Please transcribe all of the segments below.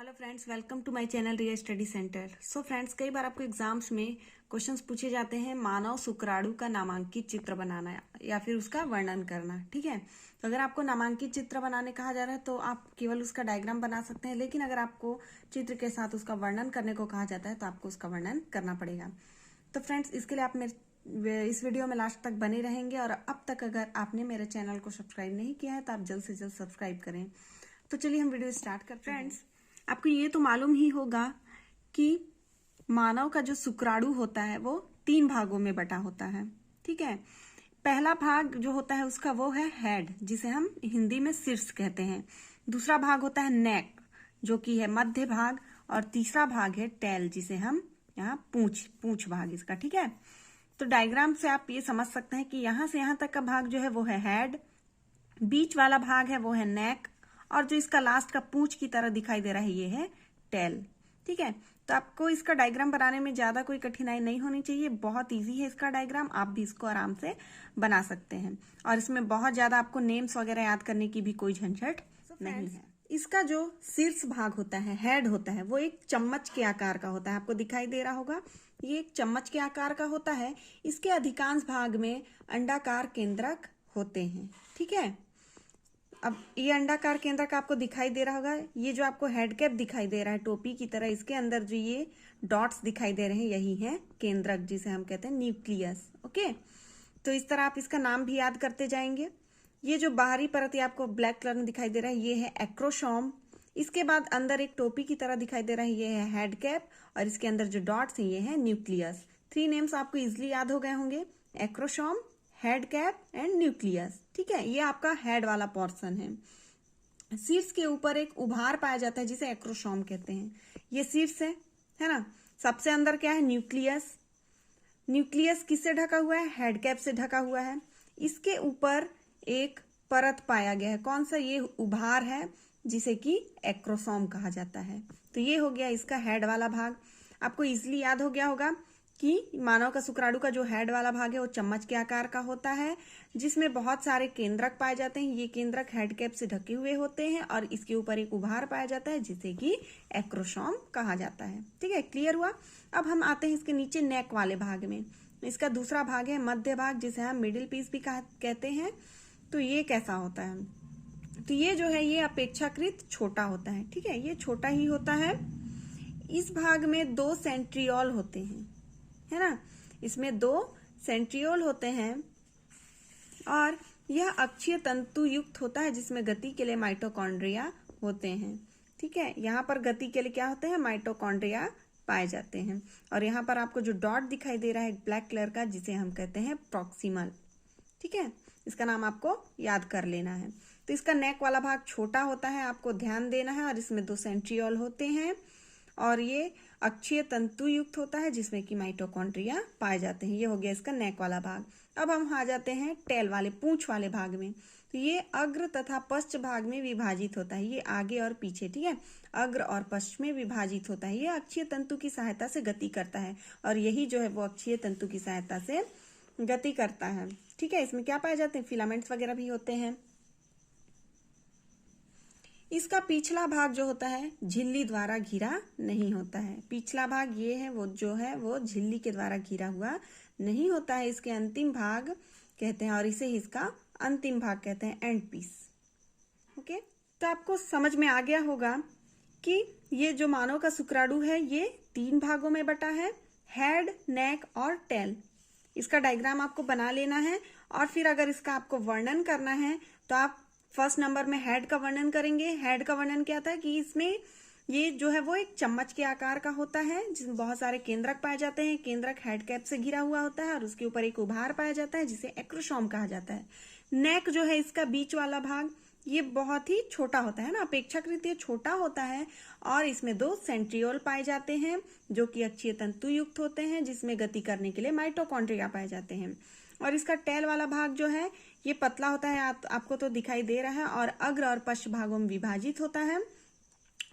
Hello friends, welcome to my channel Riya study centre. So friends, कई बार आपको exams में क्वेश्चंस पूछे जाते हैं मानव शुक्राणु का नामांकित चित्र बनाना या फिर उसका वर्णन करना। ठीक है, तो अगर आपको नामांकित चित्र बनाने कहा जा रहा है तो आप केवल उसका डायग्राम बना सकते हैं, लेकिन अगर आपको चित्र के साथ उसका वर्णन करने को कहा जाता है तो आपको उसका वर्णन करना पड़ेगा। तो फ्रेंड्स, इसके लिए आप मेरे इस वीडियो में लास्ट तक बने रहेंगे और अब तक अगर आपने मेरे चैनल को सब्सक्राइब नहीं किया है तो आप जल्द से जल्द सब्सक्राइब करें। तो चलिए हम वीडियो स्टार्ट करते हैं। फ्रेंड्स, आपको ये तो मालूम ही होगा कि मानव का जो शुक्राणु होता है वो 3 भागों में बटा होता है। ठीक है, पहला भाग जो होता है उसका वो है हेड, जिसे हम हिंदी में शीर्ष कहते हैं। दूसरा भाग होता है नेक, जो कि है मध्य भाग, और तीसरा भाग है टेल, जिसे हम यहाँ पूंछ भाग इसका। ठीक है, तो डायग्राम से आप ये समझ सकते हैं कि यहां से यहां तक का भाग जो है वो है हेड, बीच वाला भाग है वो है नेक, और जो इसका लास्ट का पूंछ की तरह दिखाई दे रहा है ये है टेल। ठीक है, तो आपको इसका डायग्राम बनाने में ज्यादा कोई कठिनाई नहीं होनी चाहिए, बहुत इजी है इसका डायग्राम, आप भी इसको आराम से बना सकते हैं और इसमें बहुत ज्यादा आपको नेम्स वगैरह याद करने की भी कोई झंझट नहीं है। इसका जो शीर्ष भाग होता है, हेड होता है, वो एक चम्मच के आकार का होता है। आपको दिखाई दे रहा होगा, ये एक चम्मच के आकार का होता है। इसके अधिकांश भाग में अंडाकार केंद्रक होते हैं। ठीक है, अब ये अंडाकार केंद्रक आपको दिखाई दे रहा होगा। ये जो आपको हेड कैप दिखाई दे रहा है टोपी की तरह, इसके अंदर जो ये डॉट्स दिखाई दे रहे हैं यही है केंद्रक, जिसे हम कहते हैं न्यूक्लियस। ओके, तो इस तरह आप इसका नाम भी याद करते जाएंगे। ये जो बाहरी परत ये आपको ब्लैक कलर में दिखाई दे रहा है ये है एक्रोसोम। इसके बाद अंदर एक टोपी की तरह दिखाई दे रहा है ये है हेड कैप, और इसके अंदर जो डॉट्स हैं ये है न्यूक्लियस। 3 नेम्स आपको इजिली याद हो गए होंगे, acrosome, head cap and nucleus. ठीक है, ये आपका हेड वाला पोर्शन है। शीर्ष के ऊपर एक उभार पाया जाता है जिसे एक्रोसोम कहते हैं। ये शीर्ष है ना। सबसे अंदर क्या है, न्यूक्लियस। न्यूक्लियस किससे ढका हुआ है, हेड कैप से ढका हुआ है। इसके ऊपर एक परत पाया गया है, कौन सा, ये उभार है जिसे कि एक्रोसोम कहा जाता है। तो ये हो गया इसका हेड वाला भाग। आपको इजिली याद हो गया होगा कि मानव का शुक्राणु का जो हेड वाला भाग है वो चम्मच के आकार का होता है, जिसमें बहुत सारे केंद्रक पाए जाते हैं। ये केंद्रक हेड कैप से ढके हुए होते हैं और इसके ऊपर एक उभार पाया जाता है जिसे कि एक्रोसोम कहा जाता है। ठीक है, क्लियर हुआ। अब हम आते हैं इसके नीचे नेक वाले भाग में। इसका दूसरा भाग है मध्य भाग, जिसे हम मिडिल पीस भी कहते हैं। तो ये कैसा होता है, तो ये जो है ये अपेक्षाकृत छोटा होता है। ठीक है, ये छोटा ही होता है। इस भाग में 2 सेंट्रियोल होते हैं, है ना। इसमें 2 सेंट्रियोल होते हैं और यह अक्षीय तंतु युक्त होता है, जिसमें गति के लिए माइटोकॉन्ड्रिया होते हैं। ठीक है, यहाँ पर गति के लिए क्या होते हैं, माइटोकॉन्ड्रिया पाए जाते हैं। और यहाँ पर आपको जो डॉट दिखाई दे रहा है ब्लैक कलर का, जिसे हम कहते हैं प्रॉक्सिमल। ठीक है, इसका नाम आपको याद कर लेना है। तो इसका नेक वाला भाग छोटा होता है, आपको ध्यान देना है, और इसमें 2 सेंट्रियोल होते हैं और ये अक्षीय तंतु युक्त होता है जिसमें कि माइटोकॉन्ड्रिया पाए जाते हैं। ये हो गया इसका नेक वाला भाग। अब हम आ जाते हैं टेल वाले, पूंछ वाले भाग में। तो ये अग्र तथा पश्च भाग में विभाजित होता है, ये आगे और पीछे। ठीक है, अग्र और पश्च में विभाजित होता है। ये अक्षीय तंतु की सहायता से गति करता है और यही जो है वो अक्षीय तंतु की सहायता से गति करता है। ठीक है, इसमें क्या पाए जाते हैं, फिलामेंट्स वगैरह भी होते हैं। इसका पिछला भाग जो होता है झिल्ली द्वारा घिरा नहीं होता है। पिछला भाग ये है वो जो है वो झिल्ली के द्वारा घिरा हुआ नहीं होता है, इसके अंतिम भाग कहते हैं और इसे ही इसका अंतिम भाग कहते हैं, एंड पीस। ओके, तो आपको समझ में आ गया होगा कि ये जो मानव का शुक्राणु है ये 3 भागों में बटा है, हेड, नेक और टेल। इसका डायग्राम आपको बना लेना है और फिर अगर इसका आपको वर्णन करना है तो आप फर्स्ट नंबर में हेड का वर्णन करेंगे। हेड का वर्णन क्या था कि इसमें ये जो है वो एक चम्मच के आकार का होता है जिसमें बहुत सारे केंद्रक पाए जाते हैं। केंद्रक हेड कैप से घिरा हुआ होता है और उसके ऊपर एक उभार पाया जाता है जिसे एक्रोसोम कहा जाता है। नेक जो है इसका बीच वाला भाग, ये बहुत ही छोटा होता है ना, अपेक्षाकृत ये छोटा होता है और इसमें 2 सेंट्रियोल पाए जाते हैं जो कि अक्षीय तंतु युक्त होते हैं, जिसमें गति करने के लिए माइटोकॉन्ड्रिया पाए जाते हैं। और इसका टेल वाला भाग जो है ये पतला होता है, आपको तो दिखाई दे रहा है, और अग्र और पश्च भागों में विभाजित होता है।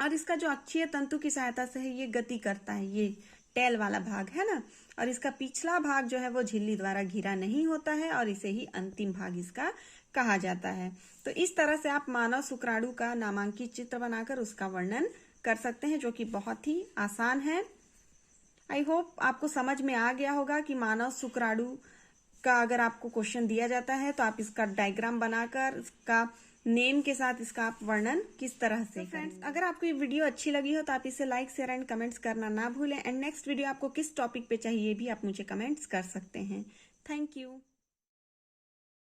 और इसका जो अक्षीय तंतु की सहायता से है ये गति करता है, ये टेल वाला भाग है ना। और इसका पिछला भाग जो है वो झिल्ली द्वारा घिरा नहीं होता है और इसे ही अंतिम भाग इसका कहा जाता है। तो इस तरह से आप मानव शुक्राणु का नामांकित चित्र बनाकर उसका वर्णन कर सकते हैं, जो कि बहुत ही आसान है। आई होप आपको समझ में आ गया होगा कि मानव शुक्राणु का अगर आपको क्वेश्चन दिया जाता है तो आप इसका डायग्राम बनाकर इसका नेम के साथ इसका आप वर्णन किस तरह से फ्रेंड्स, अगर आपको ये वीडियो अच्छी लगी हो तो आप इसे लाइक शेयर एंड कमेंट्स करना ना भूलें। एंड नेक्स्ट वीडियो आपको किस टॉपिक पे चाहिए भी आप मुझे कमेंट्स कर सकते हैं। Thank you.